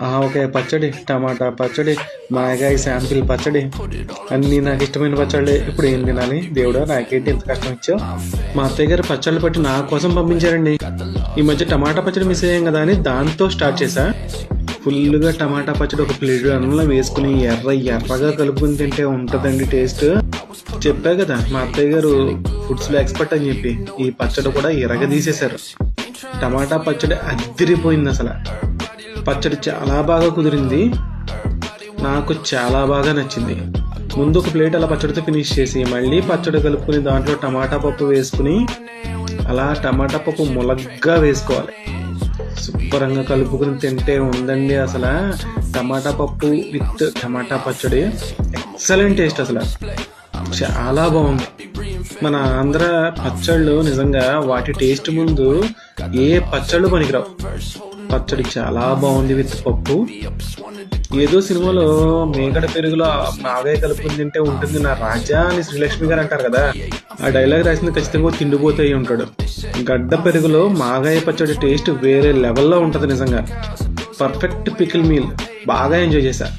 ఆవకాయ పచ్చడి, టమాటా పచ్చడి, మాగాయ శాంపిల్ పచ్చడి, అన్నీ నాకు ఇష్టమైన పచ్చళ్ళే. ఇప్పుడు ఏం తినాలి దేవుడా, నాకేంటి ఇంత కష్టం ఇచ్చావు. మా అత్తయ్య గారు పచ్చళ్ళు పట్టి నా కోసం పంపించారండి. ఈ మధ్య టమాటా పచ్చడి మిస్ అయ్యాం కదా అని దాంతో స్టార్ట్ చేశా. ఫుల్గా టమాటా పచ్చడి ఒక ప్లేట్ అన్నంలో వేసుకుని ఎర్రగా కలుపుకుని తింటే ఉంటుందండి టేస్ట్. చెప్పా కదా మా అత్తయ్య గారు ఫుడ్స్లో ఎక్స్పర్ట్ అని చెప్పి, ఈ పచ్చడి కూడా తీసేశారు. టమాటా పచ్చడి అదిరిపోయింది అసలు. పచ్చడి చాలా బాగా కుదిరింది, నాకు చాలా బాగా నచ్చింది. ముందు ఒక ప్లేట్ అలా పచ్చడితో ఫినిష్ చేసి మళ్ళీ పచ్చడి కలుపుకుని దాంట్లో టమాటా పప్పు వేసుకుని అలా టమాటా పప్పు ములగ్గా వేసుకోవాలి. శుభ్రంగా కలుపుకుని తింటే ఉందండి అసలు. టమాటా పప్పు విత్ టమాటా పచ్చడి ఎక్సలెంట్ టేస్ట్ అసలు, చాలా బాగుంది. మన ఆంధ్ర పచ్చళ్ళు నిజంగా వాటి టేస్ట్ ముందు ఏ పచ్చళ్ళు పనికిరావు. పచ్చడి చాలా బాగుంది విత్ పప్పు. ఏదో సినిమాలో మేగడ పెరుగులో మాగాయ కలుపుకుని తింటే ఉంటుంది నా రాజా అని శ్రీలక్ష్మి గారు అంటారు కదా, ఆ డైలాగ్ రాసింది ఖచ్చితంగా తిండిపోతే ఉంటాడు. గడ్డ పెరుగులో మాగాయ పచ్చడి టేస్ట్ వేరే లెవెల్లో ఉంటుంది నిజంగా. పర్ఫెక్ట్ పికిల్ మీల్, బాగా ఎంజాయ్ చేశా.